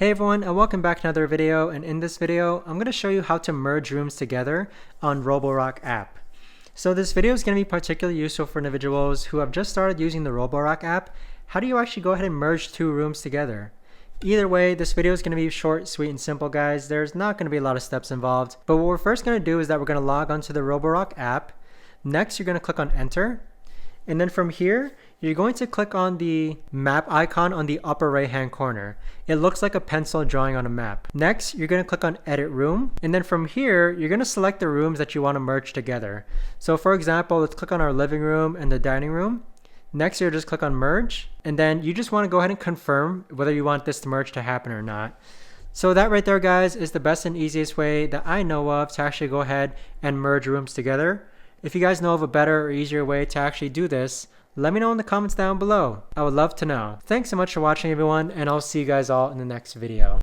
Hey everyone, and welcome back to another video. And in this video, I'm going to show you how to merge rooms together on Roborock app. So this video is going to be particularly useful for individuals who have just started using the Roborock app. How do you actually go ahead and merge two rooms together? Either way, this video is going to be short, sweet, and simple, guys. There's not going to be a lot of steps involved. But what we're first going to do is that we're going to log onto the Roborock app. Next, you're going to click on Enter. And then from here, you're going to click on the map icon on the upper right hand corner. It looks like a pencil drawing on a map. Next, you're going to click on Edit Room. And then from here, you're going to select the rooms that you want to merge together. So for example, let's click on our living room and the dining room. Next, you'll just click on Merge. And then you just want to go ahead and confirm whether you want this merge to happen or not. So that right there, guys, is the best and easiest way that I know of to actually go ahead and merge rooms together. If you guys know of a better or easier way to actually do this, let me know in the comments down below. I would love to know. Thanks so much for watching, everyone, and I'll see you guys all in the next video.